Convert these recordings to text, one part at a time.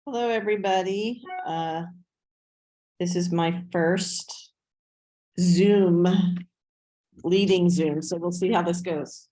Hello, everybody. This is my first Zoom, leading Zoom, so we'll see how this goes.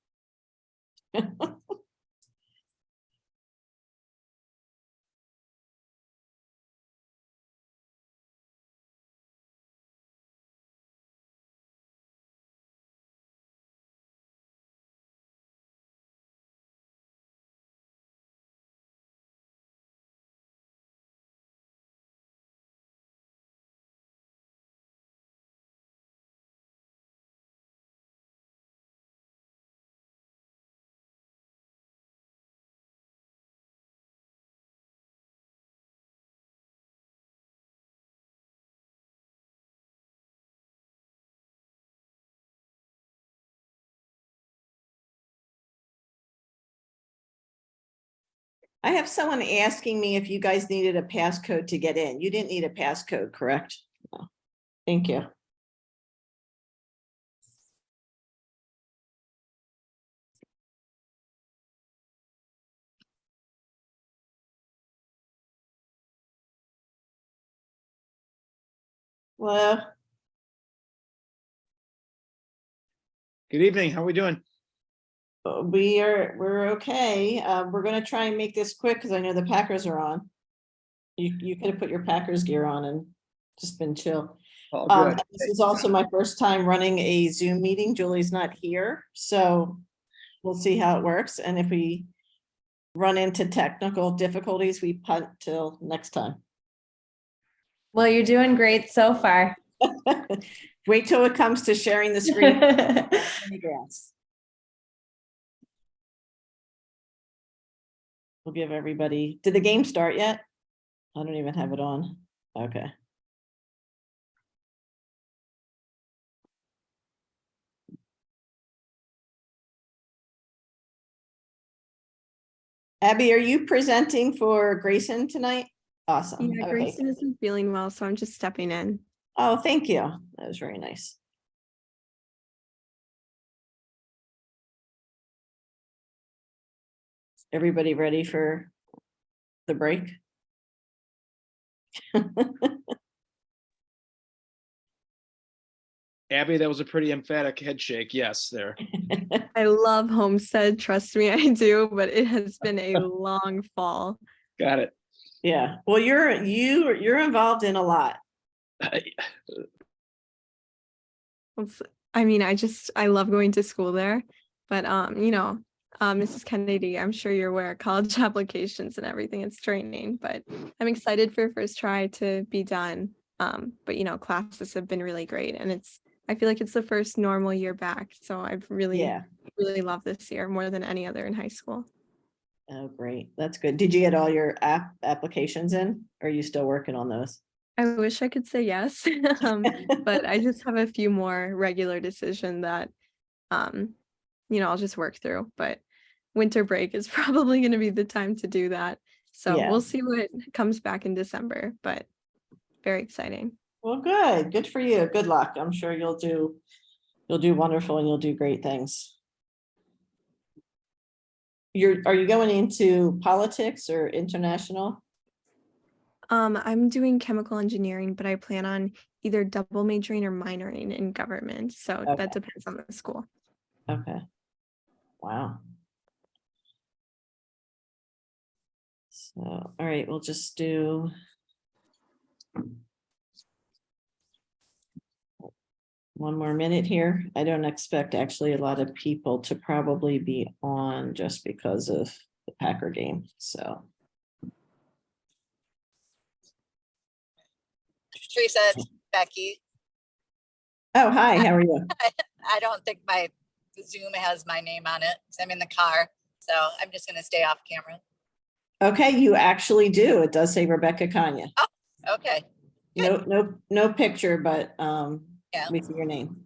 I have someone asking me if you guys needed a passcode to get in. You didn't need a passcode, correct? No. Thank you. Well, Good evening. How are we doing? we're okay. We're gonna try and make this quick because I know the Packers are on. You could have put your Packers gear on and just been chill. All good. This is also my first time running a Zoom meeting. Julie's not here, so we'll see how it works. And if we run into technical difficulties, we punt till next time. Well, you're doing great so far. Wait till it comes to sharing the screen. We'll give everybody, did the game start yet? I don't even have it on. Okay. Abby, are you presenting for Grayson tonight? Awesome. Yeah, Okay. Grayson isn't feeling well, so I'm just stepping in. Oh, thank you. That was very nice. Everybody ready for the break? Abby, that was a pretty emphatic head shake. Yes, there. I love Homestead, trust me, I do, but it has been a long fall. Got it. Yeah. Well, you're involved in a lot. I mean, I love going to school there, but Mrs. Kennedy, I'm sure you're aware, college applications and everything, it's training, but I'm excited for first try to be done. But classes have been really great, and I feel like it's the first normal year back, so I've really loved this year more than any other in high school. Oh, great. That's good. Did you get all your applications in? Or are you still working on those? I wish I could say yes, but I just have a few more regular decisions that, I'll just work through. But winter break is probably going to be the time to do that. So we'll see what comes back in December, but very exciting. Well, good. Good for you. Good luck. I'm sure you'll do wonderful and you'll do great things. Are you going into politics or international? I'm doing chemical engineering, but I plan on either double majoring or minoring in government. So that depends on the school. Okay. Wow. So, all right, we'll just do one more minute here. I don't expect actually a lot of people to probably be on just because of the Packer game. So. Teresa, it's Becky. Oh, hi, how are you? I don't think my Zoom has my name on it because I'm in the car. So I'm just going to stay off camera. Okay, you actually do. It does say Rebecca Kanya. Oh, okay. No picture, but we see your name.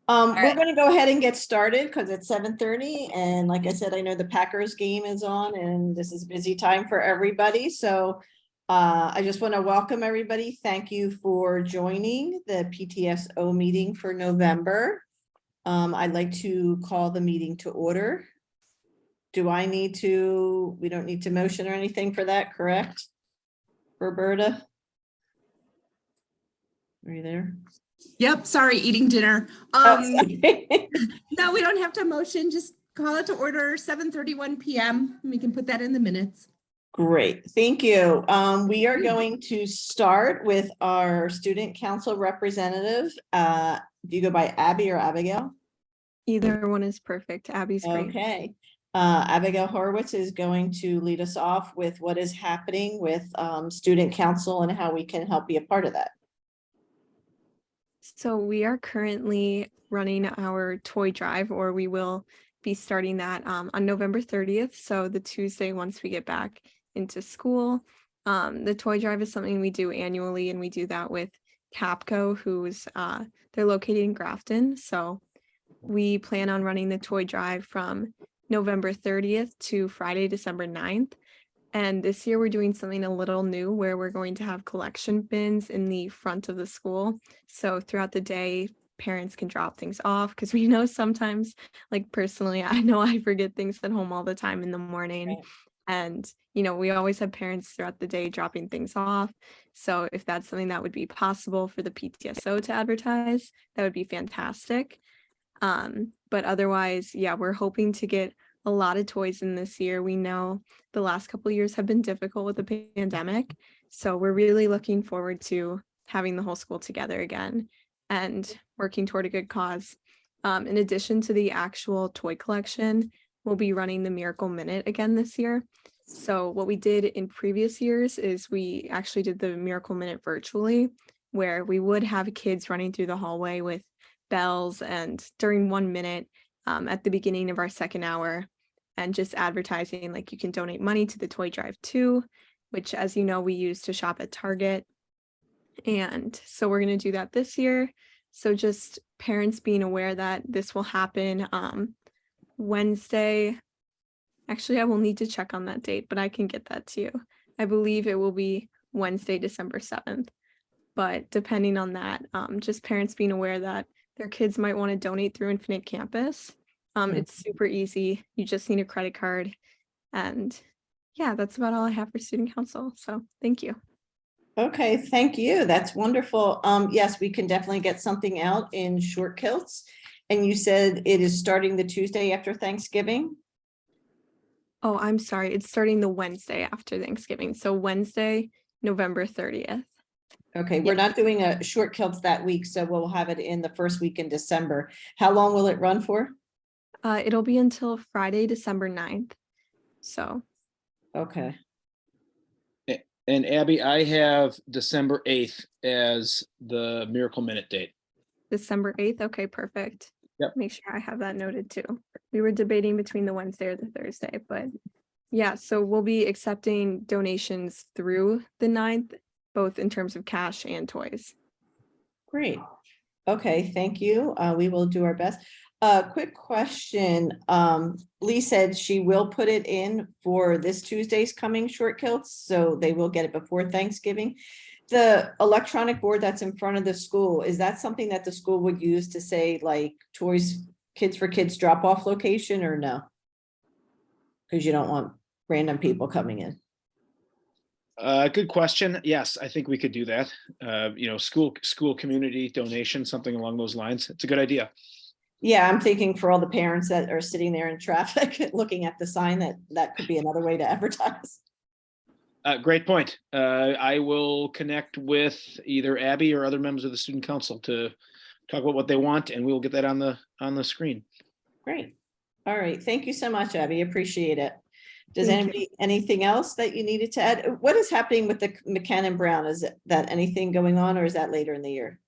We're right. going to go ahead and get started because it's 7:30. And like I said, I know the Packers game is on and this is a busy time for everybody. So I just want to welcome everybody. Thank you for joining the PTSO meeting for November. I'd like to call the meeting to order. We don't need to motion or anything for that, correct? Roberta? Are you there? Yep, sorry, eating dinner. Oh, sorry. No, we don't have to motion, just call it to order 7:31 PM. We can put that in the minutes. Great, thank you. We are going to start with our student council representative. Do you go by Abby or Abigail? Either one is perfect. Abby's great. Okay. Abigail Horowitz is going to lead us off with what is happening with student council and how we can help be a part of that. So we are currently running our toy drive, or we will be starting that on November 30th. So the Tuesday once we get back into school. The toy drive is something we do annually, and we do that with Capco, who's they're located in Grafton. So we plan on running the toy drive from November 30th to Friday, December 9th. And this year we're doing something a little new where we're going to have collection bins in the front of the school. So throughout the day, parents can drop things off, because we know sometimes, like personally, I know I forget things at home all the time in the morning. Right. And, you know, we always have parents throughout the day dropping things off. So if that's something that would be possible for the PTSO to advertise, that would be fantastic. But otherwise, yeah, we're hoping to get a lot of toys in this year. We know the last couple of years have been difficult with the pandemic. So we're really looking forward to having the whole school together again and working toward a good cause. In addition to the actual toy collection, we'll be running the Miracle Minute again this year. So what we did in previous years is we actually did the Miracle Minute virtually, where we would have kids running through the hallway with bells and during 1 minute at the beginning of our second hour, and just advertising like you can donate money to the toy drive too, which, as you know, we use to shop at Target. And so we're going to do that this year. So just parents being aware that this will happen Wednesday. Actually, I will need to check on that date, but I can get that to you. I believe it will be Wednesday, December 7th. But depending on that, just parents being aware that their kids might want to donate through Infinite Campus. It's super easy. You just need a credit card. And yeah, that's about all I have for student council. So thank you. Okay, thank you. That's wonderful. Yes, we can definitely get something out in short kilts. And you said it is starting the Tuesday after Thanksgiving? Oh, I'm sorry. It's starting the Wednesday after Thanksgiving. So Wednesday, November 30th. Okay, we're not doing a short kilts that week, so we'll have it in the first week in December. How long will it run for? It'll be until Friday, December 9th. So. Okay, And Abby, I have December 8th as the Miracle Minute date. December 8th. Okay, perfect. Yep. Make sure I have that noted too. We were debating between the Wednesday or the Thursday, but yeah, so we'll be accepting donations through the 9th, both in terms of cash and toys. great. Okay, thank you. We will do our best. Quick question. Lee said she will put it in for this Tuesday's coming short kilts, so they will get it before Thanksgiving. The electronic board that's in front of the school, is that something that the school would use to say like toys, kids for kids drop off location, or no? Because you don't want random people coming in. Good question. Yes, I think we could do that. School community donation, something along those lines. It's a good idea. Yeah, I'm thinking for all the parents that are sitting there in traffic looking at the sign, that could be another way to advertise. Great point. I will connect with either Abby or other members of the student council to talk about what they want, and we'll get that on the screen. Great. All right. Thank you so much, Abby. Appreciate it. Does Thank you. anybody, anything else that you needed to add? What is happening with the McCann Brown? Is that anything going on, or is that later in the year?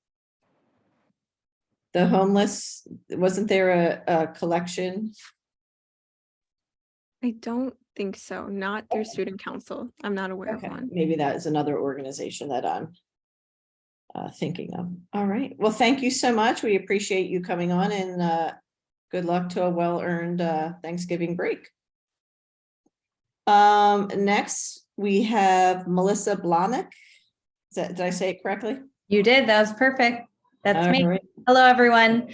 The homeless, wasn't there a collection? I don't think so. Not through student council. I'm not aware Okay, of one. maybe that is another organization that I'm thinking of. All right. Well, thank you so much. We appreciate you coming on, and good luck to a well-earned Thanksgiving break. Next, we have Melissa Blahnik. Did I say it correctly? You did. That was perfect. That's All me. right. Hello, everyone.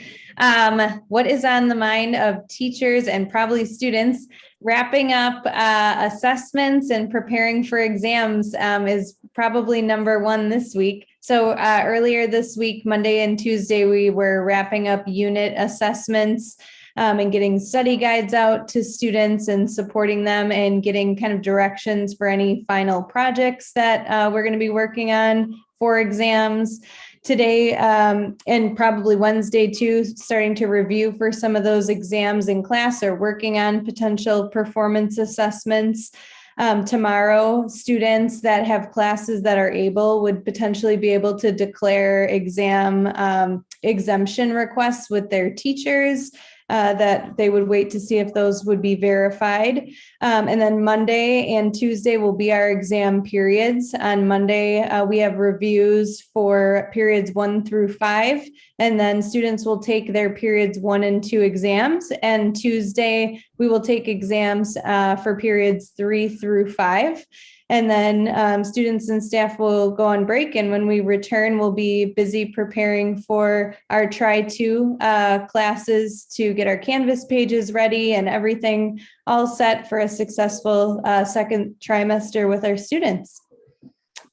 What is on the mind of teachers and probably students? Wrapping up assessments and preparing for exams is probably number one this week. So earlier this week, Monday and Tuesday, we were wrapping up unit assessments and getting study guides out to students and supporting them and getting kind of directions for any final projects that we're going to be working on for exams. Today and probably Wednesday too, starting to review for some of those exams in class or working on potential performance assessments. Tomorrow, students that have classes that are able would potentially be able to declare exam exemption requests with their teachers. That they would wait to see if those would be verified. And then Monday and Tuesday will be our exam periods. On Monday, we have reviews for periods 1 through 5, and then students will take their periods 1 and 2 exams. And Tuesday, we will take exams for periods 3 through 5. And then students and staff will go on break. And when we return, we'll be busy preparing for our Try-2 classes to get our Canvas pages ready and everything all set for a successful second trimester with our students.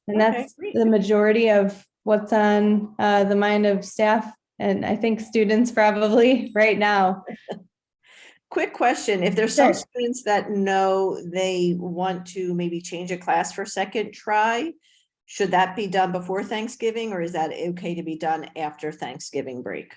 And that's Okay, great. the majority of what's on the mind of staff and I think students probably right now. Quick question, if there's some Sure. students that know they want to maybe change a class for second try, should that be done before Thanksgiving, or is that okay to be done after Thanksgiving break?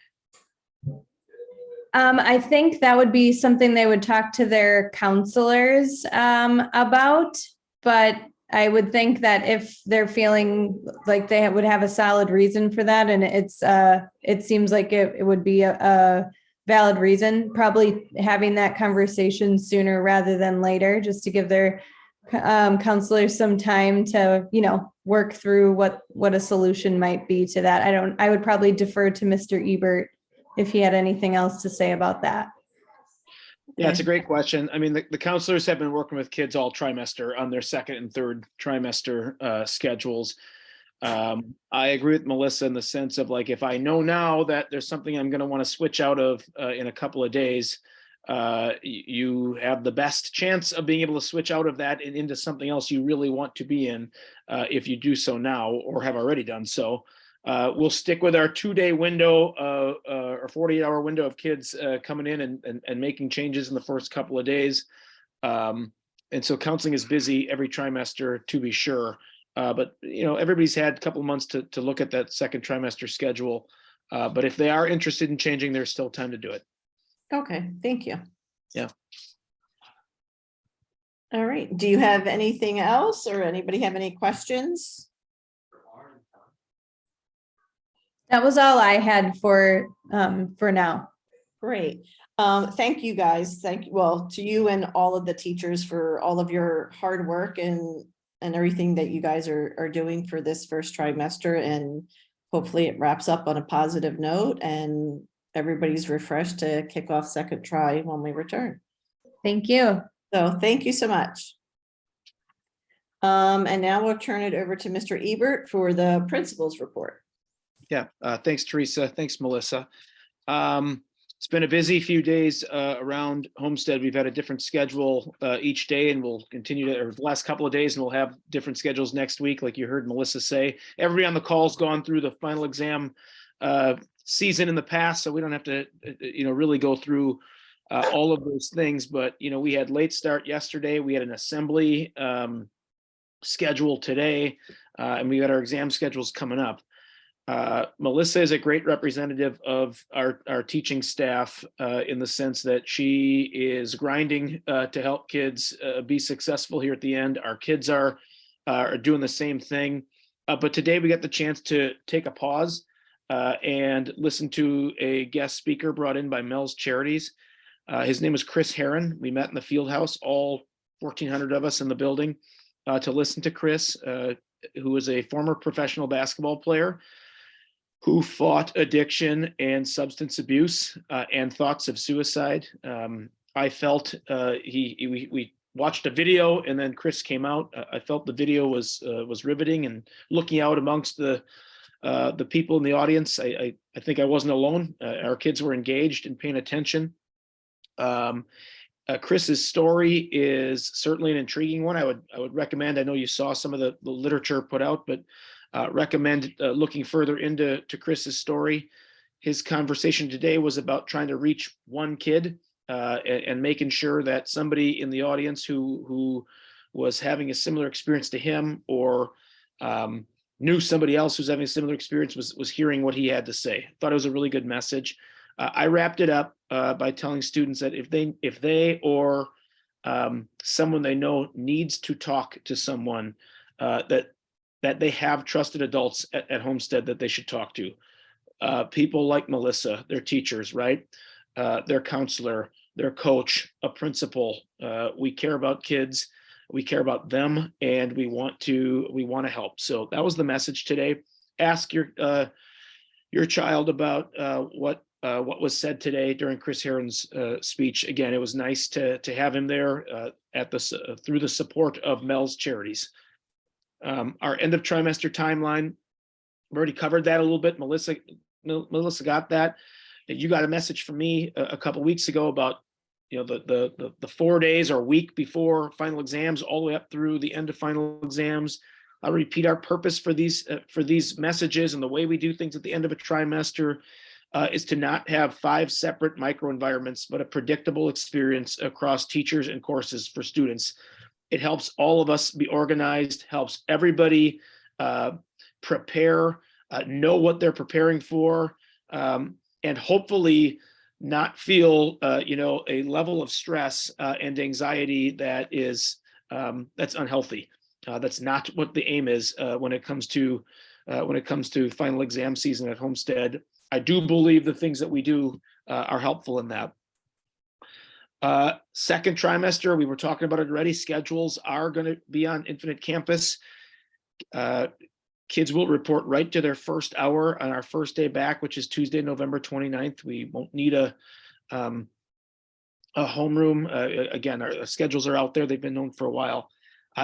I think that would be something they would talk to their counselors about, but I would think that if they're feeling like they would have a solid reason for that, and it seems like it would be a valid reason, probably having that conversation sooner rather than later, just to give their counselors some time to, work through what a solution might be to that. I would probably defer to Mr. Ebert if he had anything else to say about that. Yeah, it's a great question. I mean, the counselors have been working with kids all trimester on their second and third trimester schedules. I agree with Melissa in the sense of like, if I know now that there's something I'm going to want to switch out of in a couple of days, you have the best chance of being able to switch out of that and into something else you really want to be in if you do so now or have already done so. We'll stick with our 2-day window or 48-hour window of kids coming in and making changes in the first couple of days. And so counseling is busy every trimester, to be sure. But everybody's had a couple of months to look at that second trimester schedule. But if they are interested in changing, there's still time to do it. Okay, thank you. Yeah. All right, do you have anything else, or anybody have any questions? That was all I had for now. Great. Thank you guys. To you and all of the teachers for all of your hard work and everything that you guys are doing for this first trimester, and hopefully it wraps up on a positive note and everybody's refreshed to kick off second try when we return. Thank you. So thank you so much. And now we'll turn it over to Mr. Ebert for the principal's report. Yeah, thanks, Teresa. Thanks, Melissa. It's been a busy few days around Homestead. We've had a different schedule each day, and we'll continue to, or the last couple of days, and we'll have different schedules next week, like you heard Melissa say. Everybody on the call's gone through the final exam season in the past, so we don't have to, really go through all of those things. But, we had late start yesterday. We had an assembly schedule today, and we got our exam schedules coming up. Melissa is a great representative of our teaching staff in the sense that she is grinding to help kids be successful here at the end. Our kids are doing the same thing. But today we got the chance to take a pause and listen to a guest speaker brought in by Mel's Charities. His name is Chris Herron. We met in the field house, all 1,400 of us in the building, to listen to Chris, who is a former professional basketball player who fought addiction and substance abuse and thoughts of suicide. I felt we watched a video, and then Chris came out. I felt the video was riveting, and looking out amongst the the people in the audience. I think I wasn't alone. Our kids were engaged and paying attention. Chris's story is certainly an intriguing one. I would recommend, I know you saw some of the literature put out, but recommend looking further into Chris's story. His conversation today was about trying to reach one kid and making sure that somebody in the audience who was having a similar experience to him, or knew somebody else who's having a similar experience, was hearing what he had to say. Thought it was a really good message. I wrapped it up by telling students that if they or someone they know needs to talk to someone, that they have trusted adults at Homestead that they should talk to. People like Melissa, their teachers, right? Their counselor, their coach, a principal. We care about kids, we care about them, and we want to help. So that was the message today. Ask your child about what was said today during Chris Herron's speech. Again, it was nice to have him there through the support of Mel's Charities. Our end of trimester timeline, we already covered that a little bit. Melissa got that. You got a message from me a couple weeks ago about the 4 days or week before final exams, all the way up through the end of final exams. I'll repeat our purpose for these messages, and the way we do things at the end of a trimester is to not have 5 separate microenvironments, but a predictable experience across teachers and courses for students. It helps all of us be organized, helps everybody prepare, know what they're preparing for, and hopefully not feel a level of stress and anxiety that is that's unhealthy. That's not what the aim is when it comes to final exam season at Homestead. I do believe the things that we do are helpful in that. Second trimester, we were talking about it already. Schedules are going to be on Infinite Campus. Kids will report right to their first hour on our first day back, which is Tuesday, November 29th. We won't need a homeroom. Again, our schedules are out there. They've been known for a while.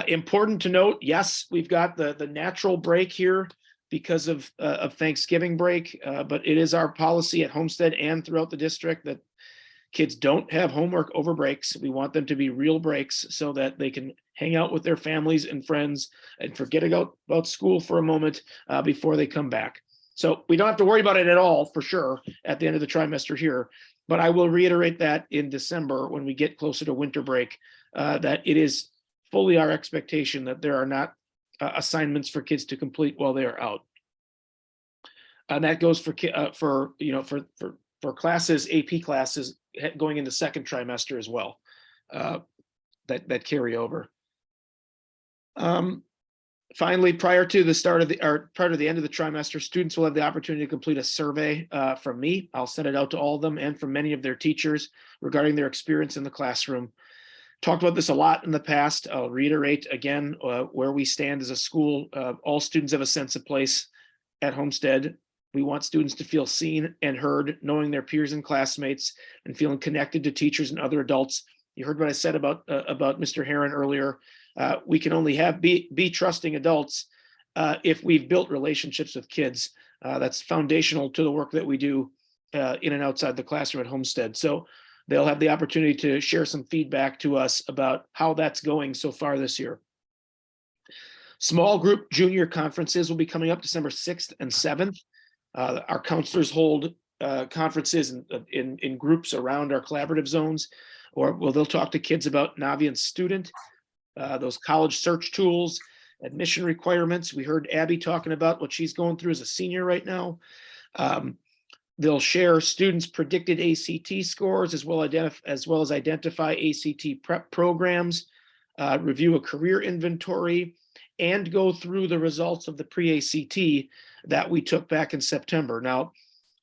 Important to note, yes, we've got the natural break here because of Thanksgiving break, but it is our policy at Homestead and throughout the district that kids don't have homework over breaks. We want them to be real breaks so that they can hang out with their families and friends and forget about school for a moment before they come back. So we don't have to worry about it at all, for sure, at the end of the trimester here. But I will reiterate that in December, when we get closer to winter break, that it is fully our expectation that there are not assignments for kids to complete while they are out. And that goes for classes, AP classes going into second trimester as well, that carry over. Finally, prior to the end of the trimester, students will have the opportunity to complete a survey from me. I'll send it out to all of them and from many of their teachers regarding their experience in the classroom. Talked about this a lot in the past. I'll reiterate again where we stand as a school. All students have a sense of place at Homestead. We want students to feel seen and heard, knowing their peers and classmates, and feeling connected to teachers and other adults. You heard what I said about Mr. Herron earlier. We can only be trusting adults if we've built relationships with kids. That's foundational to the work that we do in and outside the classroom at Homestead. So they'll have the opportunity to share some feedback to us about how that's going so far this year. Small group junior conferences will be coming up December 6th and 7th. Our counselors hold conferences in groups around our collaborative zones, or they'll talk to kids about Navient Student, those college search tools, admission requirements. We heard Abby talking about what she's going through as a senior right now. They'll share students' predicted ACT scores, as well as identify ACT prep programs, review a career inventory, and go through the results of the pre-ACT that we took back in September. Now,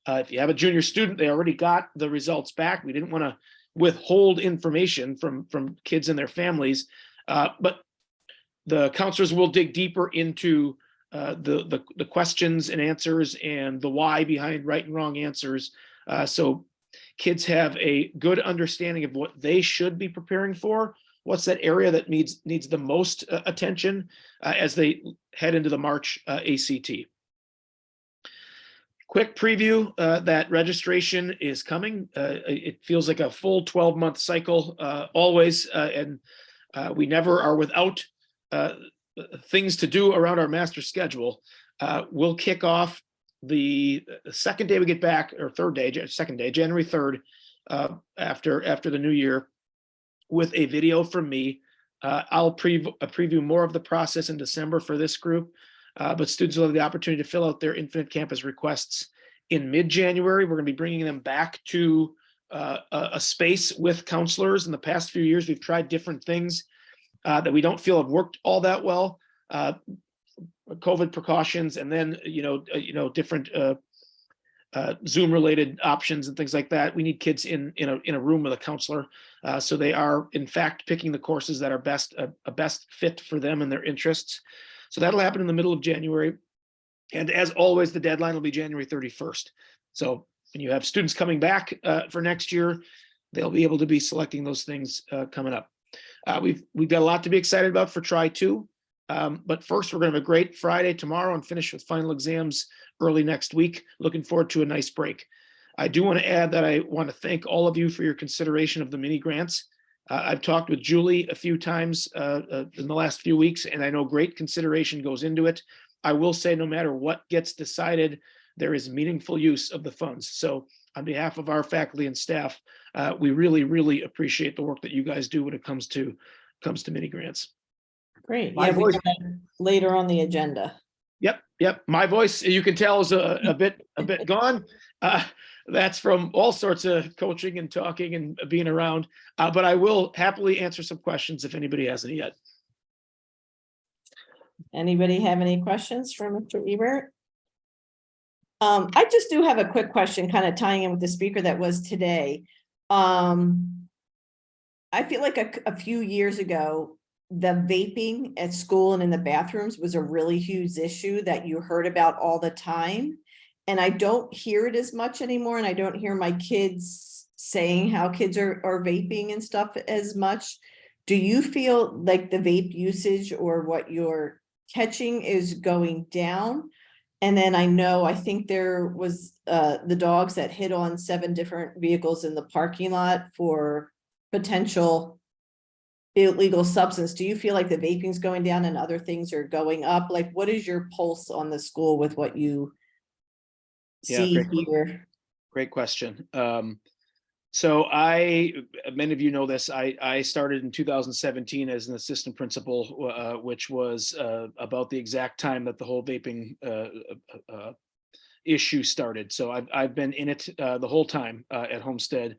if you have a junior student, they already got the results back. We didn't want to withhold information from kids and their families, but the counselors will dig deeper into the questions and answers and the why behind right and wrong answers. So kids have a good understanding of what they should be preparing for, what's that area that needs the most attention as they head into the March ACT. Quick preview that registration is coming. It feels like a full 12-month cycle always, and we never are without things to do around our master schedule. We'll kick off the second day we get back, or second day, January 3rd, after the new year, with a video from me. I'll preview more of the process in December for this group, but students will have the opportunity to fill out their Infinite Campus requests in mid-January. We're going to be bringing them back to a space with counselors. In the past few years, we've tried different things that we don't feel have worked all that well. COVID precautions, and then different Zoom-related options and things like that. We need kids in a room with a counselor, so they are in fact picking the courses that are a best fit for them and their interests. So that'll happen in the middle of January, and as always, the deadline will be January 31st. So when you have students coming back for next year, they'll be able to be selecting those things coming up. We've got a lot to be excited about for Try 2. But first, we're going to have a great Friday tomorrow and finish with final exams early next week. Looking forward to a nice break. I do want to add that I want to thank all of you for your consideration of the mini grants. I've talked with Julie a few times in the last few weeks, and I know great consideration goes into it. I will say, no matter what gets decided, there is meaningful use of the funds. So on behalf of our faculty and staff, we really, really appreciate the work that you guys do when it comes to mini grants. Great. My Yeah, we voice- got that later on the agenda. Yep. My voice, you can tell, is a bit gone. That's from all sorts of coaching and talking and being around. But I will happily answer some questions if anybody has any yet. Anybody have any questions for Mr. Ebert? I just do have a quick question, kind of tying in with the speaker that was today. I feel like a few years ago, the vaping at school and in the bathrooms was a really huge issue that you heard about all the time. And I don't hear it as much anymore. And I don't hear my kids saying how kids are vaping and stuff as much. Do you feel like the vape usage or what you're catching is going down? And then I think there was the dogs that hit on 7 different vehicles in the parking lot for potential illegal substance. Do you feel like the vaping's going down and other things are going up? Like, what is your pulse on the school with what you see here? Great question. So many of you know this, I started in 2017 as an assistant principal, which was about the exact time that the whole vaping issue started. So I've been in it the whole time at Homestead.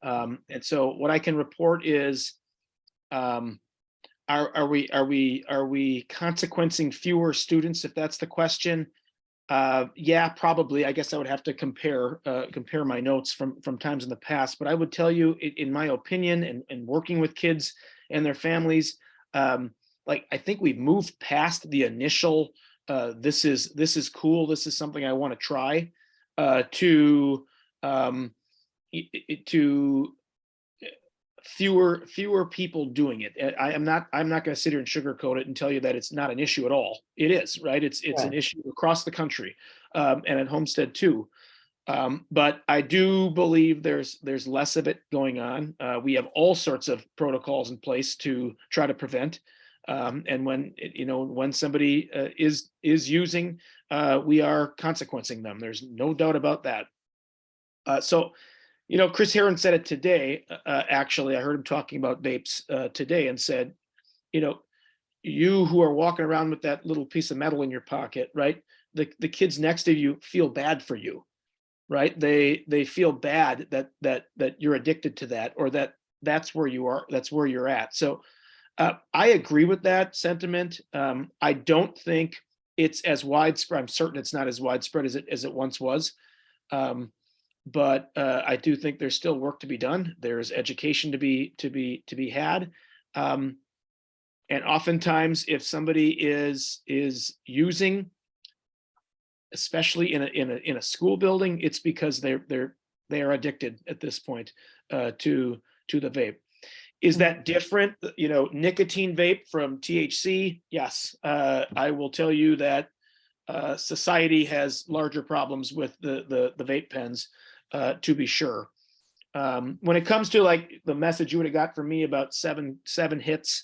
And so what I can report is, are we consequencing fewer students, if that's the question? Yeah, probably. I guess I would have to compare my notes from times in the past, but I would tell you, in my opinion, and working with kids and their families, like, I think we've moved past the initial this is cool, this is something I want to try, to fewer people doing it. I'm not going to sit here and sugarcoat it and tell you that it's not an issue at all. It is, right? It's an issue across the country, and at Homestead too. But I do believe there's less of it going on. We have all sorts of protocols in place to try to prevent. And when somebody is using, we are consequencing them. There's no doubt about that. So, Chris Heron said it today. Actually, I heard him talking about vapes today, and said, you who are walking around with that little piece of metal in your pocket, right? The kids next to you feel bad for you, right? They feel bad that you're addicted to that, or that's where you are. That's where you're at. So I agree with that sentiment. I don't think it's as widespread. I'm certain it's not as widespread as it once was. But I do think there's still work to be done. There's education to be had, and oftentimes, if somebody is using, especially in a school building, it's because they are addicted at this point to the vape. Is that different? Nicotine vape from THC? Yes, I will tell you that society has larger problems with the vape pens, to be sure. When it comes to like the message you would have got from me about seven hits,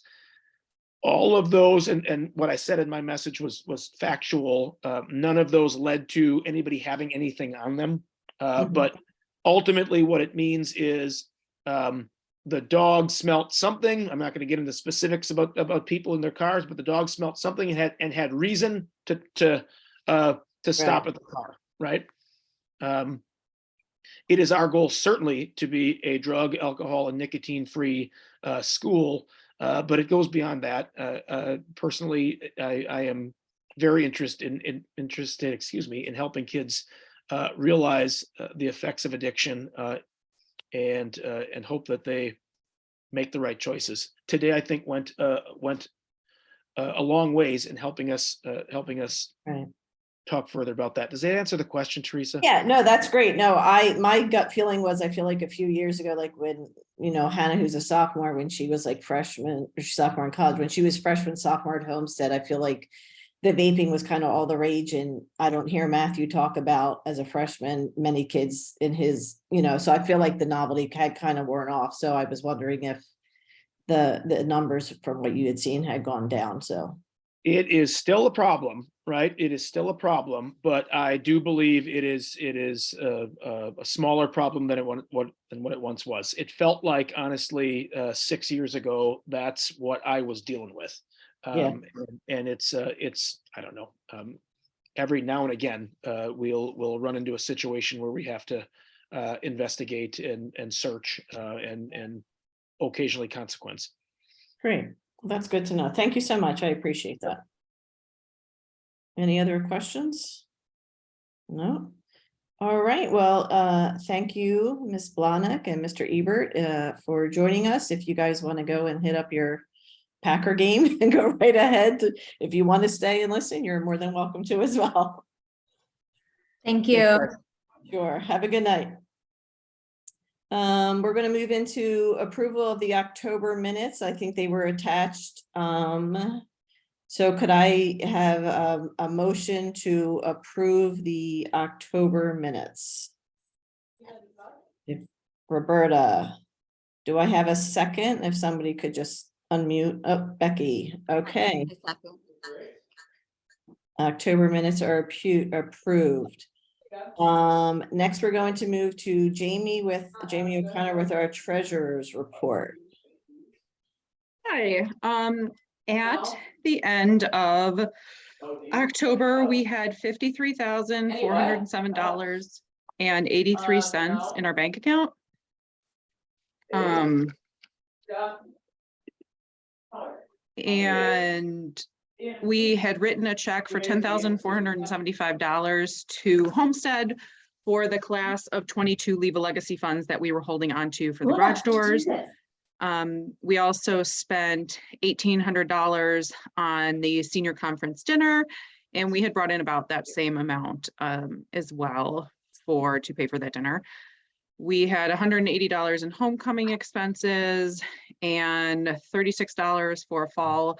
all of those, and what I said in my message was factual. None of those led to anybody having anything on them. But ultimately what it means is the dog smelt something. I'm not going to get into specifics about people in their cars, but the dog smelt something and had reason to stop at the car, right? It is our goal certainly to be a drug, alcohol, and nicotine-free school, but it goes beyond that. Personally, I am very interested in helping kids realize the effects of addiction and hope that they make the right choices. Today, I think went a long ways in helping us Right. talk further about that. Does that answer the question, Teresa? Yeah, no, that's great. No, my gut feeling was, I feel like a few years ago, like when, Hannah, who's a sophomore, when she was like sophomore in college, when she was freshman, sophomore at Homestead, I feel like the vaping was kind of all the rage. And I don't hear Matthew talk about, as a freshman, many kids in his, so I feel like the novelty had kind of worn off. So I was wondering if the numbers from what you had seen had gone down. So it is still a problem, right? It is still a problem, but I do believe it is a smaller problem than what it once was. It felt like, honestly, 6 years ago, that's what I was dealing with. And it's I don't know. Every now and again, we'll run into a situation where we have to investigate and search and occasionally consequence. great. That's good to know. Thank you so much. I appreciate that. Any other questions? No? All right. Well, thank you, Ms. Blahnik and Mr. Ebert, for joining us. If you guys want to go and hit up your Packer game and go right ahead. If you want to stay and listen, you're more than welcome to as well. Thank you. Sure. Have a good night. We're going to move into approval of the October minutes. I think they were attached. So could I have a motion to approve the October minutes? If Roberta, do I have a second? If somebody could just unmute. Oh, Becky. Okay. October minutes are approved. Next, we're going to move to Jamie O'Connor with our treasurer's report. Hi, at the end of October, we had $53,407.83 in our bank account. And we had written a check for $10,475 to Homestead for the class of 22 Leave a Legacy funds that we were holding on to for the garage doors. We also spent $1,800 on the senior conference dinner, and we had brought in about that same amount as well to pay for that dinner. We had $180 in homecoming expenses and $36 for fall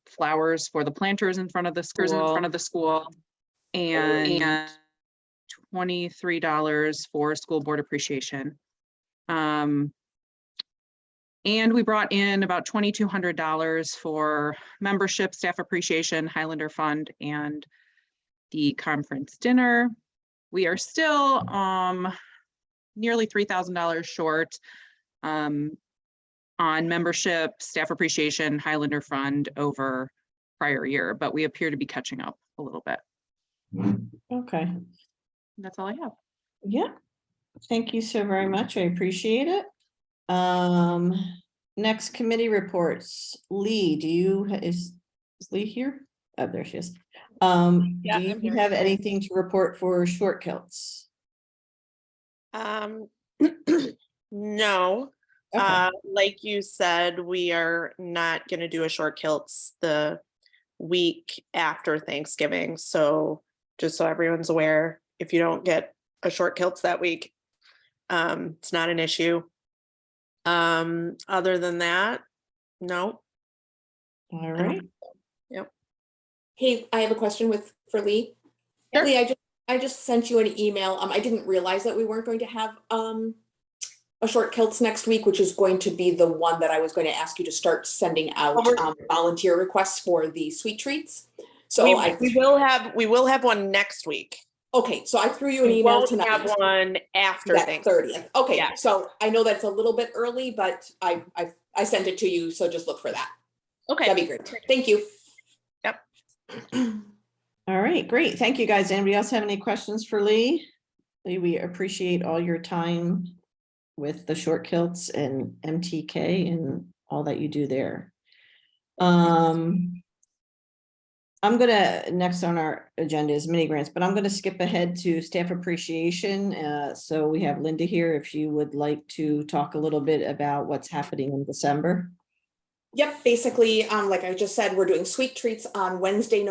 flowers for the planters in front of the school, and $23 for school board appreciation. And we brought in about $2,200 for membership, staff appreciation, Highlander Fund, and the conference dinner. We are still nearly $3,000 short on membership, staff appreciation, Highlander Fund over prior year, but we appear to be catching up a little bit. Okay. That's all I have. Yeah. Thank you so very much. I appreciate it. Next committee reports. Lee, is Lee here? Oh, there she is. Do you have anything to report for short kilts? No. Okay. Like you said, we are not going to do a short kilts the week after Thanksgiving. So just so everyone's aware, if you don't get a short kilts that week, it's not an issue. Other than that, no. All right. Yep. Hey, I have a question for Lee. Sure. Lee, I just sent you an email. I didn't realize that we weren't going to have a short kilts next week, which is going to be the one that I was going to ask you to start sending out volunteer requests for the sweet treats. So we will have one next week. okay, so I threw you an We email won't tonight. have one after That Thanksgiving. 30th. Okay, Yeah. so I know that's a little bit early, but I sent it to you, so just look for that. Okay. That'd be great. Thank you. Yep. All right, great. Thank you, guys. Anybody else have any questions for Lee? Lee, we appreciate all your time with the short kilts and MTK and all that you do there. I'm gonna, next on our agenda is mini grants, but I'm gonna skip ahead to staff appreciation. So we have Linda here, if you would like to talk a little bit about what's happening in December. Yep, basically, like I just said, we're doing sweet treats on Wednesday,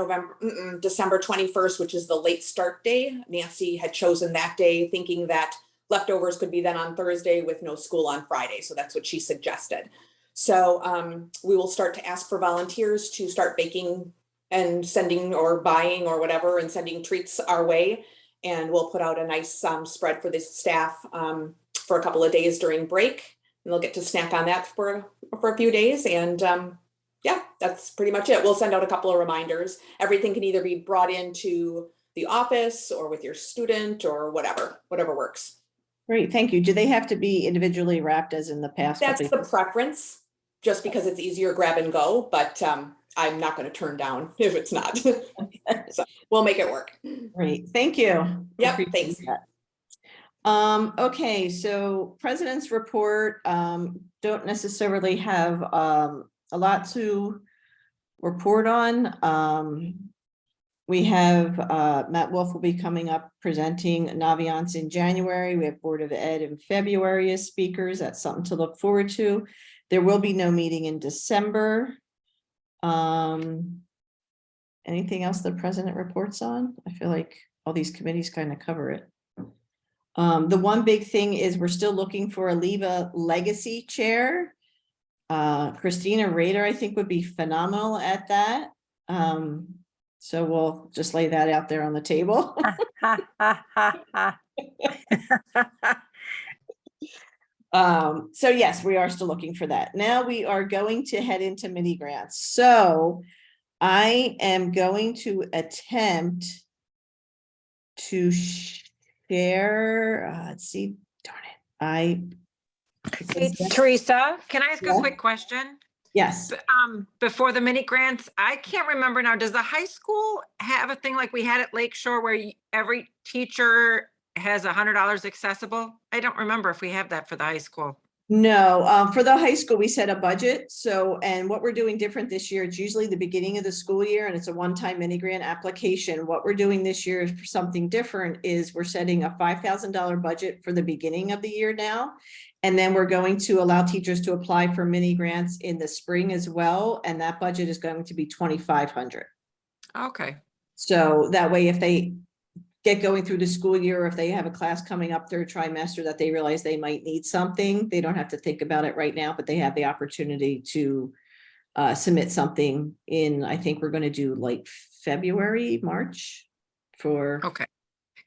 December 21st, which is the late start day. Nancy had chosen that day thinking that leftovers could be then on Thursday with no school on Friday. So that's what she suggested. So we will start to ask for volunteers to start baking and sending or buying or whatever and sending treats our way. And we'll put out a nice spread for the staff for a couple of days during break. And they'll get to snack on that for a few days. And yeah, that's pretty much it. We'll send out a couple of reminders. Everything can either be brought into the office or with your student or whatever works. Great, thank you. Do they have to be individually wrapped as in the past? That's the preference, just because it's easier grab and go, but I'm not going to turn down if it's not. So we'll make it work. Great, thank you. Yep, Appreciate thanks. that. Okay, so president's report, don't necessarily have a lot to report on. We have Matt Wolf will be coming up presenting Naviance in January. We have Board of Ed in February as speakers. That's something to look forward to. There will be no meeting in December. Anything else the president reports on? I feel like all these committees kind of cover it. The one big thing is we're still looking for a Leva legacy chair. Christina Rader, I think, would be phenomenal at that. So we'll just lay that out there on the table. So yes, we are still looking for that. Now we are going to head into mini grants. So I am going to attempt to share, let's see, darn it. Hey, Teresa, can I ask Yeah. a quick question? Yes. Before the mini grants, I can't remember now, does the high school have a thing like we had at Lakeshore where every teacher has $100 accessible? I don't remember if we have that for the high school. No, for the high school, we set a budget. So, and what we're doing different this year, it's usually the beginning of the school year and it's a one-time mini grant application. What we're doing this year for something different is we're setting a $5,000 budget for the beginning of the year now. And then we're going to allow teachers to apply for mini grants in the spring as well. And that budget is going to be $2,500. Okay. So that way, if they get going through the school year, or if they have a class coming up third trimester that they realize they might need something, they don't have to think about it right now, but they have the opportunity to submit something in, I think we're going to do like February, March for. Okay.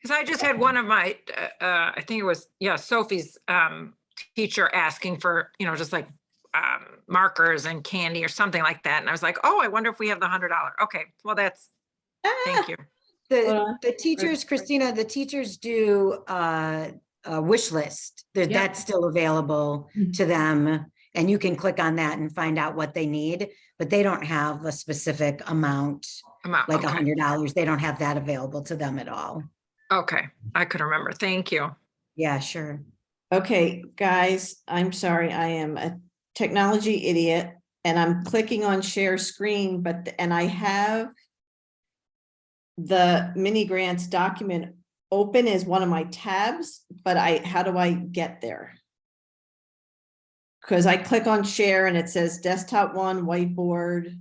Because I just had one of my, I think it was, yeah, Sophie's teacher asking for, just like markers and candy or something like that. And I was like, oh, I wonder if we have the $100. Okay. Well, thank you. The teachers, Christina, the teachers do a wish list. That's still available to them. And you can click on that and find out what they need, but they don't have a specific amount like okay. $100. They don't have that available to them at all. Okay. I could remember. Thank you. Yeah, sure. Okay, guys, I'm sorry. I am a technology idiot and I'm clicking on share screen, and I have the mini grants document open as one of my tabs, but how do I get there? Because I click on share and it says desktop one, whiteboard,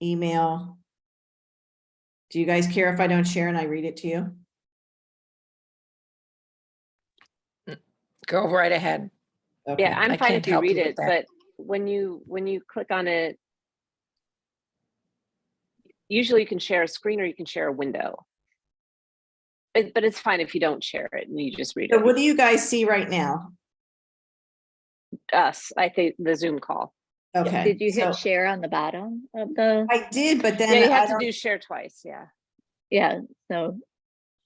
email. Do you guys care if I don't share and I read it to you? Go right ahead. Okay. Yeah, I'm I fine can't if you help read you with it, that. but when you click on it, usually you can share a screen or you can share a window. But it's fine if you don't share it and you just read So it. what do you guys see right now? Us, I think the Zoom call. Okay. Did you hit so share on the bottom of the? I did, but then Yeah, you I have to don't, do share twice. Yeah. Yeah, so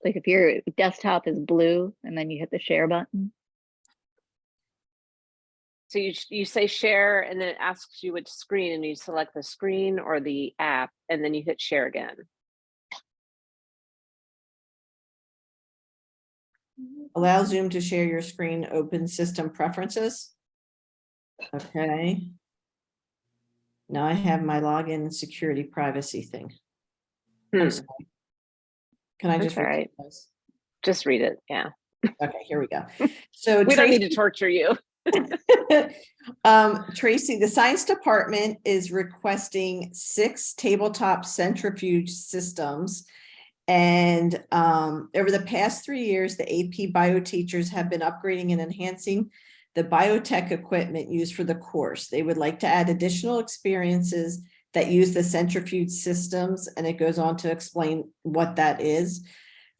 like if your desktop is blue and then you hit the share button. So you say share and then it asks you which screen and you select the screen or the app and then you hit share again. allow Zoom to share your screen, open system preferences. Okay. Now I have my login and security privacy thing. I'm Hmm. sorry. Can I That's just all read right. those? Just read it. Yeah. Okay, here we go. So We don't need to Tracy, torture you. Tracy, the science department is requesting 6 tabletop centrifuge systems. And over the past 3 years, the AP bio teachers have been upgrading and enhancing the biotech equipment used for the course. They would like to add additional experiences that use the centrifuge systems, and it goes on to explain what that is.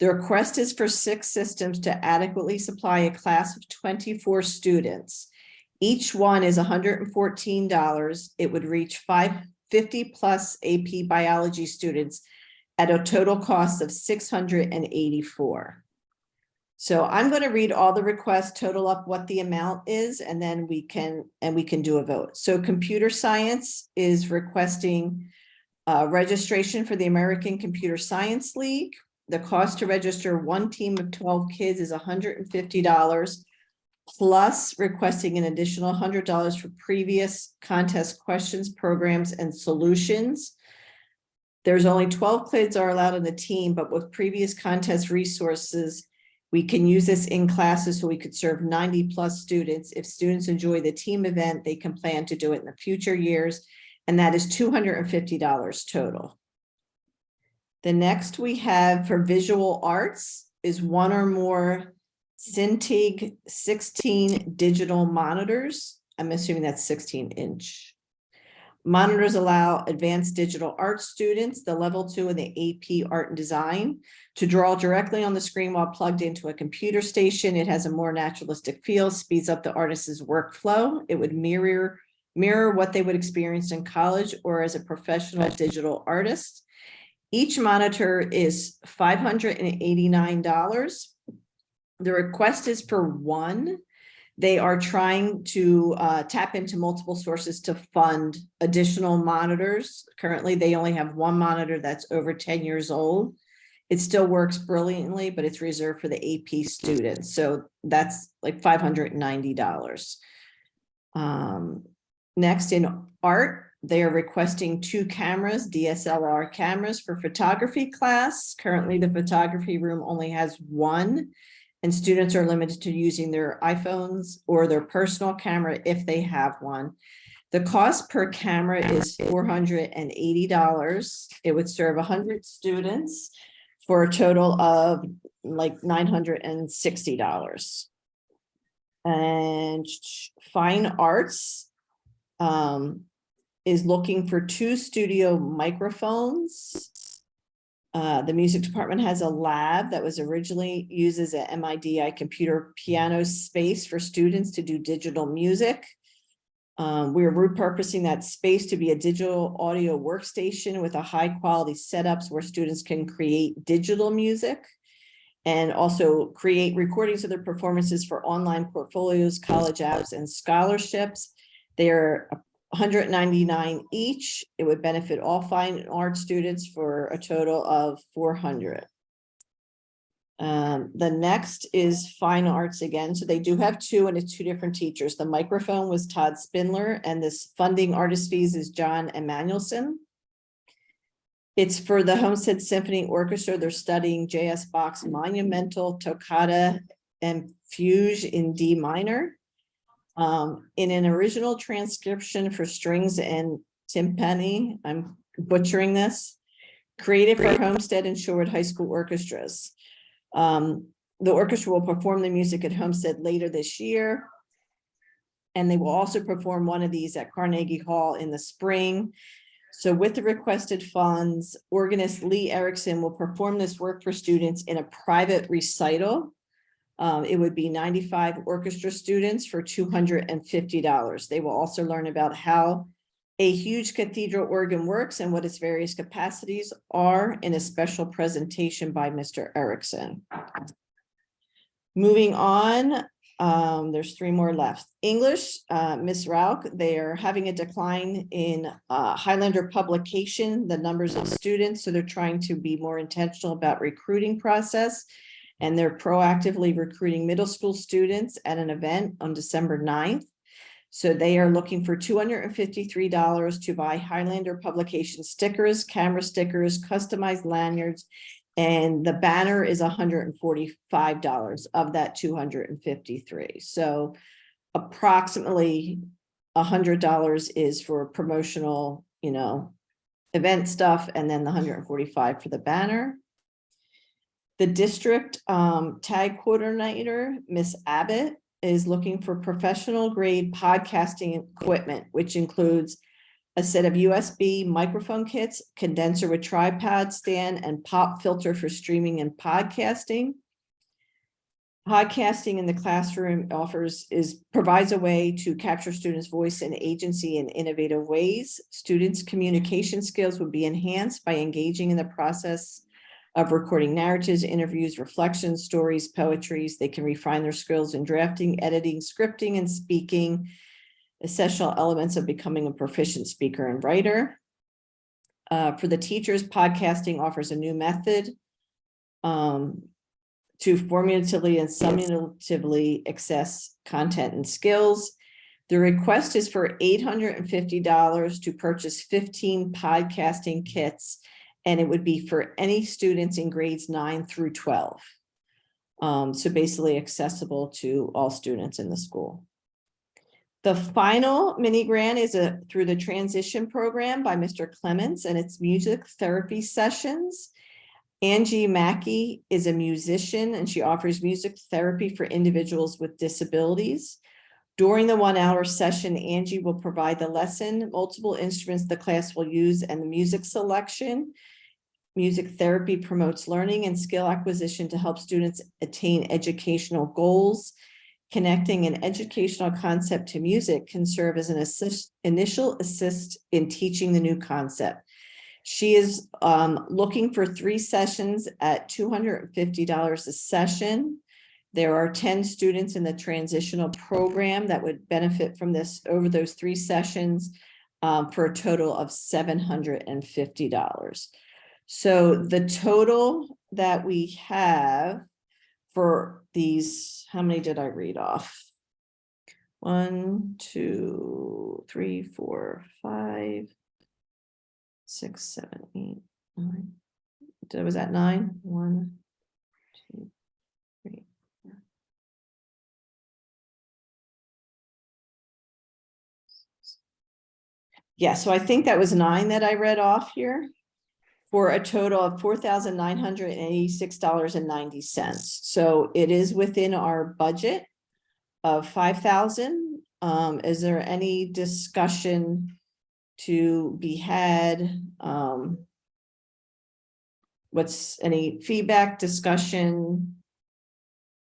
The request is for 6 systems to adequately supply a class of 24 students. Each one is $114. It would reach 550 plus AP biology students at a total cost of $684. So I'm going to read all the requests, total up what the amount is, and then we can do a vote. So computer science is requesting registration for the American Computer Science League. The cost to register one team of 12 kids is $150, plus requesting an additional $100 for previous contest questions, programs, and solutions. There's only 12 kids are allowed on the team, but with previous contest resources, we can use this in classes so we could serve 90 plus students. If students enjoy the team event, they can plan to do it in the future years. And that is $250 total. The next we have for visual arts is 1 or more Cintiq 16 digital monitors. I'm assuming that's 16-inch. Monitors allow advanced digital art students, the level 2 in the AP art and design, to draw directly on the screen while plugged into a computer station. It has a more naturalistic feel, speeds up the artist's workflow. It would mirror what they would experience in college or as a professional digital artist. Each monitor is $589. The request is for 1. They are trying to tap into multiple sources to fund additional monitors. Currently, they only have 1 monitor that's over 10 years old. It still works brilliantly, but it's reserved for the AP students. So that's like $590. Next, in art, they are requesting 2 cameras, DSLR cameras for photography class. Currently, the photography room only has 1. And students are limited to using their iPhones or their personal camera if they have one. The cost per camera is $480. It would serve 100 students for a total of like $960. And Fine Arts is looking for 2 studio microphones. The music department has a lab that was originally used as a MIDI computer piano space for students to do digital music. We're repurposing that space to be a digital audio workstation with a high quality setups where students can create digital music and also create recordings of their performances for online portfolios, college apps, and scholarships. They're $199 each. It would benefit all fine art students for a total of $400. The next is fine arts again. So they do have 2 and it's 2 different teachers. The microphone was Todd Spindler and this funding artist fees is John Emanuelson. It's for the Homestead Symphony Orchestra. They're studying J.S. Bach's Monumental Toccata and Fugue in D minor. In an original transcription for strings and timpani, I'm butchering this, created for Homestead and Shorewood High School orchestras. The orchestra will perform the music at Homestead later this year. And they will also perform one of these at Carnegie Hall in the spring. So with the requested funds, organist Lee Erickson will perform this work for students in a private recital. It would be 95 orchestra students for $250. They will also learn about how a huge cathedral organ works and what its various capacities are in a special presentation by Mr. Erickson. Moving on, there's 3 more left. English, Miss Rauk, they are having a decline in Highlander publication, the numbers of students, so they're trying to be more intentional about recruiting process, and they're proactively recruiting middle school students at an event on December 9th. So they are looking for $253 to buy Highlander publication stickers, camera stickers, customized lanyards, and the banner is $145 of that $253. So approximately $100 is for promotional, event stuff, and then the $145 for the banner. The district tag coordinator, Miss Abbott, is looking for professional grade podcasting equipment, which includes a set of USB microphone kits, condenser with tripod stand, and pop filter for streaming and podcasting. Podcasting in the classroom provides a way to capture students' voice and agency in innovative ways. Students' communication skills would be enhanced by engaging in the process of recording narratives, interviews, reflections, stories, poetries. They can refine their skills in drafting, editing, scripting, and speaking, essential elements of becoming a proficient speaker and writer. For the teachers, podcasting offers a new method to formatively and summatively access content and skills. The request is for $850 to purchase 15 podcasting kits, and it would be for any students in grades 9 through 12. So basically accessible to all students in the school. The final mini grant is through the transition program by Mr. Clements, and it's music therapy sessions. Angie Mackey is a musician, and she offers music therapy for individuals with disabilities. During the 1-hour session, Angie will provide the lesson, multiple instruments the class will use, and the music selection. Music therapy promotes learning and skill acquisition to help students attain educational goals. Connecting an educational concept to music can serve as an initial assist in teaching the new concept. She is looking for 3 sessions at $250 a session. There are 10 students in the transitional program that would benefit from this over those 3 sessions for a total of $750. So the total that we have for these, how many did I read off? 1, 2, 3, 4, 5, 6, 7, 8, 9. Was that 9? 1, 2, 3, 4. Yeah, so I think that was 9 that I read off here, for a total of $4,986.90. So it is within our budget of $5,000. Is there any discussion to be had? What's any feedback, discussion,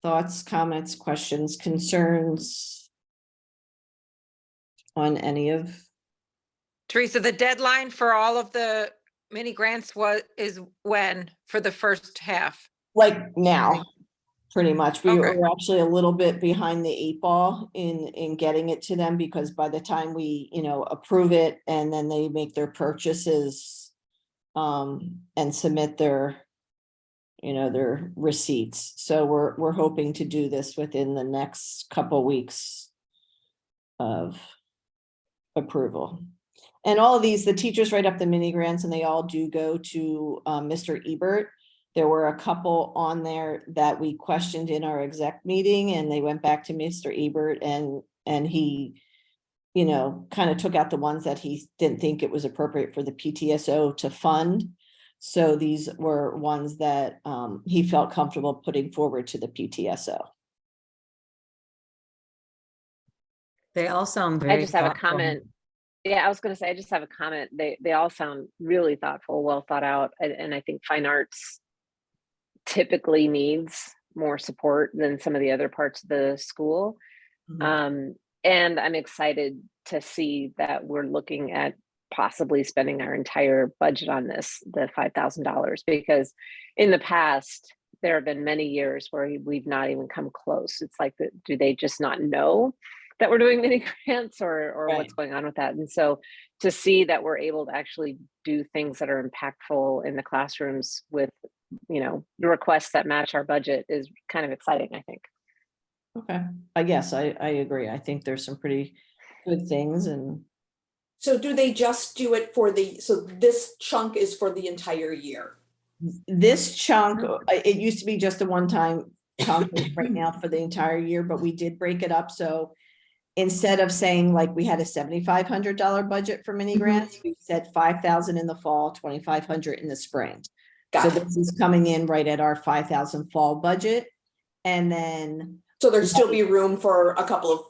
thoughts, comments, questions, concerns on any of? Teresa, the deadline for all of the mini grants is when for the first half? Like now, pretty much. We Okay. were actually a little bit behind the 8 ball in getting it to them, because by the time we, approve it and then they make their purchases and submit their, their receipts. So we're hoping to do this within the next couple weeks of approval. And all of these, the teachers write up the mini grants and they all do go to Mr. Ebert. There were a couple on there that we questioned in our exec meeting, and they went back to Mr. Ebert and he, kind of took out the ones that he didn't think it was appropriate for the PTSO to fund. So these were ones that he felt comfortable putting forward to the PTSO. They all sound very I just have a thoughtful. comment. Yeah, I was going to say, I just have a comment. They all sound really thoughtful, well thought out. And I think fine arts typically needs more support than some of the other parts of the school. And I'm excited to see that we're looking at possibly spending our entire budget on this, the $5,000, because in the past, there have been many years where we've not even come close. It's like, do they just not know that we're doing mini grants, or what's going on with that? And so to see that we're able to actually do things that are impactful in the classrooms with, the requests that match our budget is kind of exciting, I think. Okay, yes, I agree. I think there's some pretty good things. And so do they just do it for so this chunk is for the entire year? This chunk, it used to be just a one-time chunk right now for the entire year, but we did break it up. So instead of saying like we had a $7,500 budget for mini grants, we said 5,000 in the fall, 2,500 in the spring. So this is coming in right at our 5,000 fall budget. And then so there'd still be room for a couple of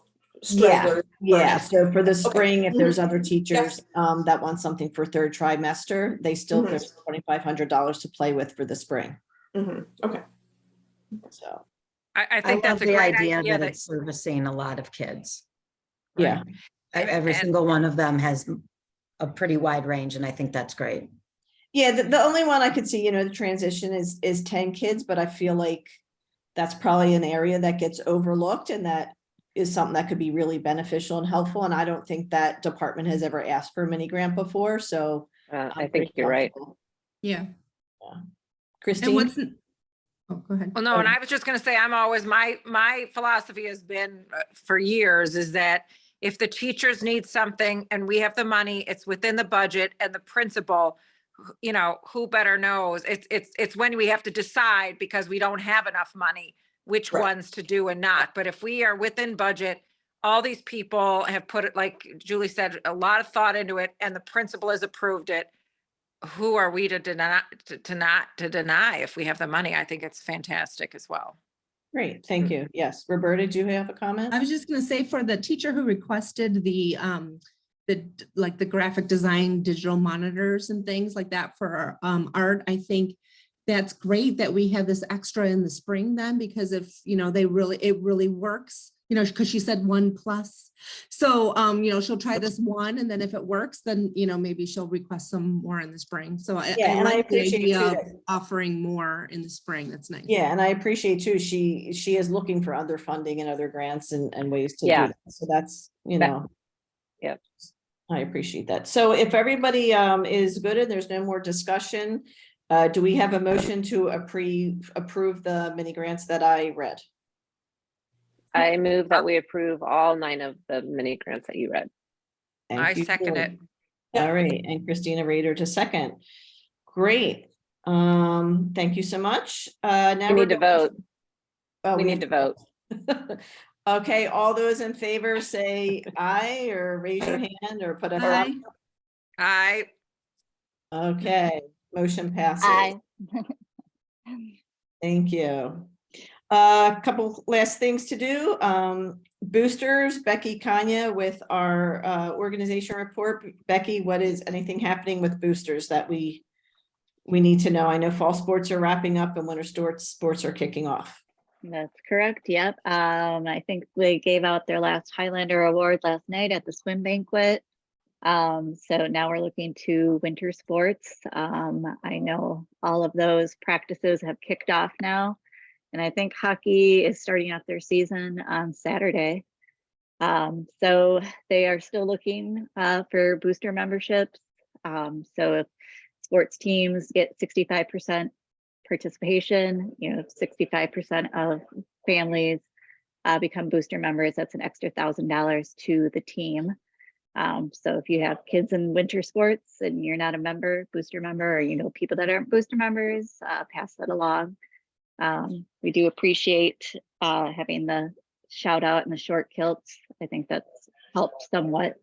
stragglers. Yeah. So for the spring, if there's other teachers that want something for third trimester, they still there's $2,500 to play with for the spring. Okay. So I think that's love a the great idea idea that it's servicing a lot of kids. Yeah. Every single one of them has a pretty wide range, and I think that's great. Yeah, the only one I could see, the transition is 10 kids, but I feel like that's probably an area that gets overlooked, and that is something that could be really beneficial and helpful. And I don't think that department has ever asked for a mini grant before. So I think you're right. Yeah. Christine? Go ahead. Well, no, and I was just going to say, I'm always, my philosophy has been for years is that if the teachers need something and we have the money, it's within the budget, and the principal, who better knows? It's when we have to decide, because we don't have enough money, which ones to do and not. But if we are within budget, all these people have put it, like Julie said, a lot of thought into it, and the principal has approved it. Who are we to deny if we have the money? I think it's fantastic as well. Great, thank you. Yes, Roberta, do you have a comment? I was just going to say, for the teacher who requested the graphic design digital monitors and things like that for art, I think that's great that we have this extra in the spring then, because if it really works, because she said 1+. So she'll try this one, and then if it works, then maybe she'll request some more in the spring. So I like the idea of offering more in the spring. That's nice. Yeah, and I appreciate too, she is looking for other funding and other grants and ways to do that. So that's yeah, I appreciate that. So if everybody is good and there's no more discussion, do we have a motion to approve the mini grants that I read? I move that we approve all 9 of the mini grants that you read. I second it. All right, and Christina Rader to second. Great. Thank you so much. Now we need to vote. Oh, we need to vote. Okay, all those in favor say aye, or raise your hand, or put a thumb. Aye. Okay, motion passes. Aye. Thank you. A couple last things to do. Boosters, Becky Kanya with our organization report. Becky, what is anything happening with boosters that we need to know? I know fall sports are wrapping up and winter sports are kicking off. That's correct. Yep. I think they gave out their last Highlander award last night at the swim banquet. So now we're looking to winter sports. I know all of those practices have kicked off now. And I think hockey is starting up their season on Saturday. So they are still looking for booster memberships. So if sports teams get 65% participation, 65% of families become booster members, that's an extra $1,000 to the team. So if you have kids in winter sports and you're not a booster member, or people that aren't booster members, pass that along. We do appreciate having the shout out and the short kilts. I think that's helped somewhat.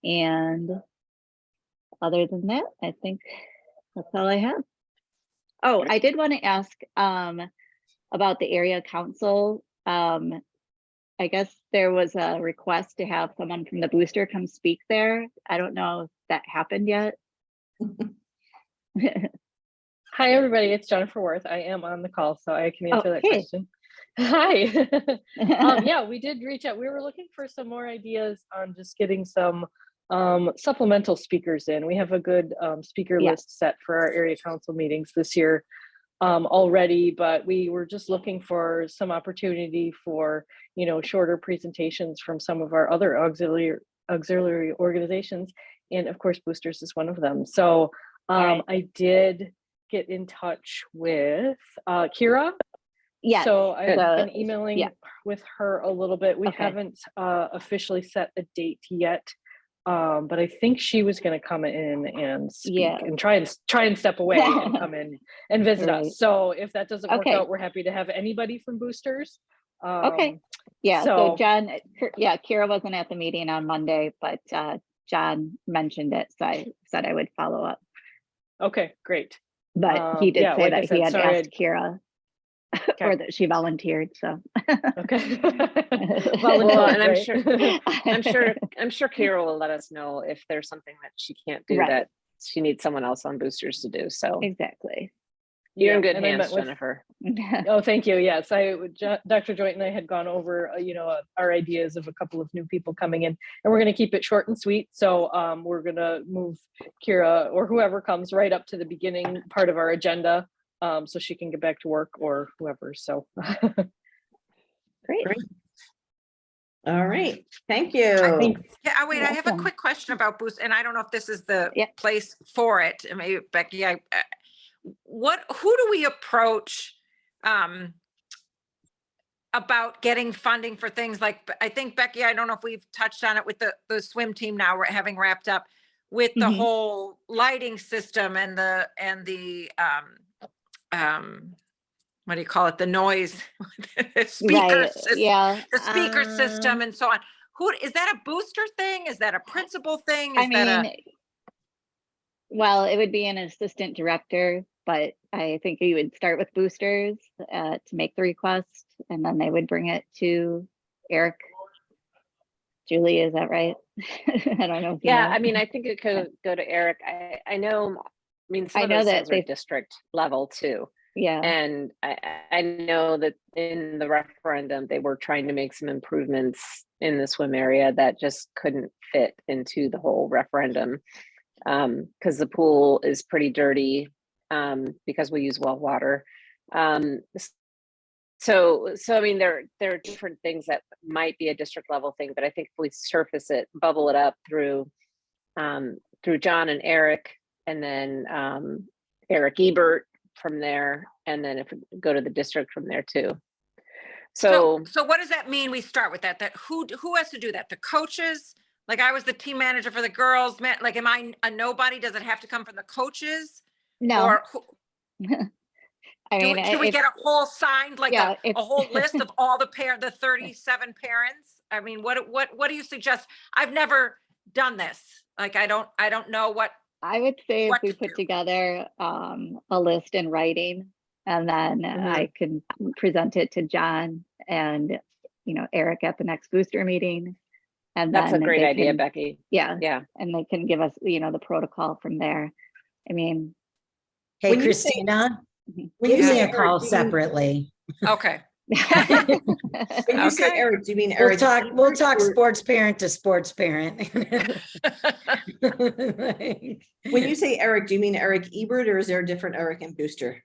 And other than that, I think that's all I have. Oh, I did want to ask about the area council. I guess there was a request to have someone from the booster come speak there. I don't know if that happened yet. Hi, everybody. It's Jennifer Worth. I am on the call, so I can answer that hey. question. Hi. Yeah, we did reach out. We were looking for some more ideas on just getting some supplemental speakers in. We have a good speaker list set for our area council meetings this year already, but we were just looking for some opportunity for, you know, shorter presentations from some of our other auxiliary organizations. And of course, Boosters is one of them. So I did get in touch with Kira. Yeah. So I've been emailing with her a little bit. We haven't officially set a date yet, but I think she was going to come in and speak and try and step away and come in and visit us. So if that doesn't work out, we're happy to have anybody from Boosters. Yeah. So John, Kira wasn't at the meeting on Monday, but John mentioned it, so I said I would follow up. Okay, great. But he did say like that I said, he had asked Kira, or that she volunteered. So okay. Well, and I'm sure Kira will let us know if there's something that she can't do that she needs someone else on Boosters to do. So exactly. You're in good hands, Jennifer. Oh, thank you. Yes, Dr. Joint and I had gone over, our ideas of a couple of new people coming in, and we're going to keep it short and sweet. So we're going to move Kira or whoever comes right up to the beginning part of our agenda, so she can get back to work, or whoever. So great. All right. Thank you. Yeah, wait, I have a quick question about Boost, and I don't know if this is the place for it. And maybe Becky, who do we approach about getting funding for things like, I think, Becky, I don't know if we've touched on it with the swim team now, we're having wrapped up with the whole lighting system and the what do you call it? The noise, the speaker system, the speaker system and so on. Who is that, a booster thing? Is that a principal thing? Well, it would be an assistant director, but I think you would start with Boosters to make the request, and then they would bring it to Eric. Julie, is that right? I don't know. I think it could go to Eric. I know some of those things are district level too. Yeah. And I know that in the referendum, they were trying to make some improvements in the swim area that just couldn't fit into the whole referendum. Because the pool is pretty dirty, because we use well water. So there are different things that might be a district level thing, but I think if we surface it, bubble it up through John and Eric, and then Eric Ebert from there, and then if we go to the district from there too. So what does that mean? We start with that who has to do that? The coaches? Like, I was the team manager for the girls. Like, am I a nobody? Does it have to come from the coaches? No. Or should we get a whole signed, like a whole list of all the 37 parents? I mean, what do you suggest? I've never done this. Like, I don't know what. I would say if we put together a list in writing, and then I can present it to John and Eric at the next booster meeting. And that's a great idea, Becky. Yeah. And they can give us, the protocol from there. I mean, hey, Christina, give me a call separately. Okay. When you say Eric, do you mean Eric? We'll talk sports parent to sports parent. When you say Eric, do you mean Eric Ebert, or is there a different Eric in Booster?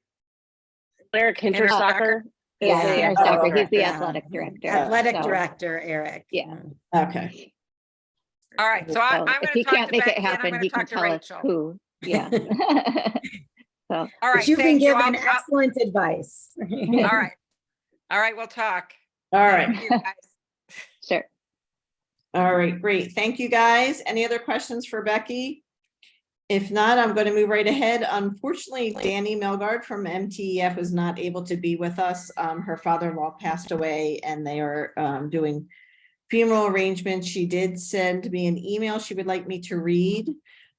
Eric Hinterstalker. Yeah, he's the athletic director. Athletic director, Eric. Yeah. Okay. All right. So I'm going to if he talk can't to make Becky, it happen, he can tell Rachel. us who. Yeah. So. All right. But you've been given excellent advice. All right. We'll talk. All right. Thank you, guys. Sure. All right. Great. Thank you, guys. Any other questions for Becky? If not, I'm going to move right ahead. Unfortunately, Danny Melgard from MTEF was not able to be with us. Her father-in-law passed away, and they are doing funeral arrangements. She did send me an email she would like me to read.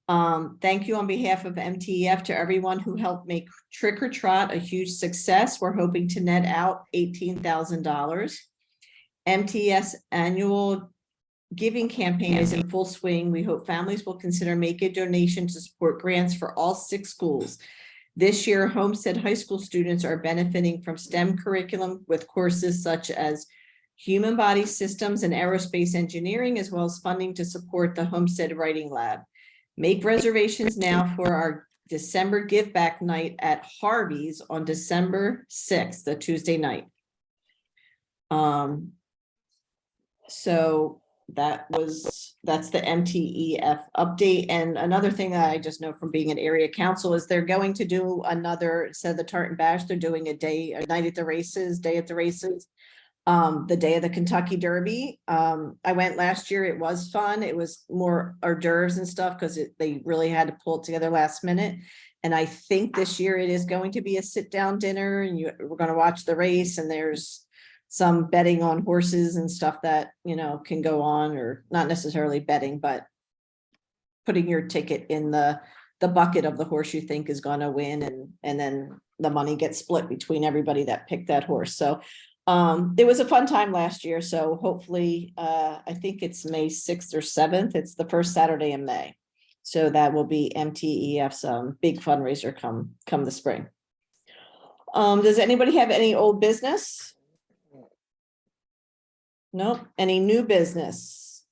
Thank you on behalf of MTEF to everyone who helped make Trick or Trot a huge success. We're hoping to net out $18,000. MTS annual giving campaign is in full swing. We hope families will consider making a donation to support grants for all 6 schools. This year, Homestead High School students are benefiting from STEM curriculum with courses such as human body systems and aerospace engineering, as well as funding to support the Homestead Writing Lab. Make reservations now for our December Give Back Night at Harvey's on December 6th, the Tuesday night. So that's the MTEF update. And another thing that I just know from being an area council is they're going to do another, instead of the Tartan Bash, they're doing a night at the races, day at the races. The day of the Kentucky Derby. I went last year. It was fun. It was more hors d'oeuvres and stuff because they really had to pull it together last minute. And I think this year it is going to be a sit down dinner, and we're going to watch the race, and there's some betting on horses and stuff that, can go on, or not necessarily betting, but putting your ticket in the bucket of the horse you think is going to win. And then the money gets split between everybody that picked that horse. So it was a fun time last year. So hopefully, I think it's May 6th or 7th. It's the first Saturday in May. So that will be MTEF's big fundraiser come the spring. Does anybody have any old business? Nope. Any new business?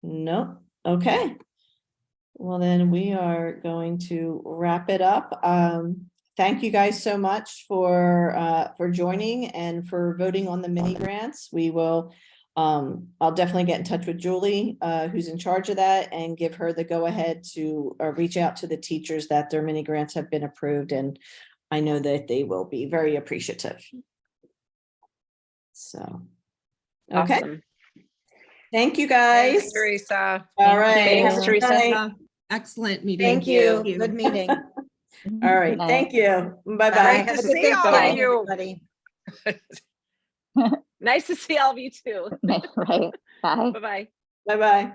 Nope. Okay. Well, then we are going to wrap it up. Thank you guys so much for joining and for voting on the mini grants. We will, I'll definitely get in touch with Julie, who's in charge of that, and give her the go ahead to reach out to the teachers that their mini grants have been approved. And I know that they will be very appreciative. So, okay. Awesome. Thank you guys. Thanks, Teresa. All right. Thanks, Have a Teresa. good night. Excellent meeting. Thank you. Good meeting. All right. Thank you. Bye-bye. Great to see all of you. Nice to see all of you too. Right. Bye. Bye-bye. Bye-bye.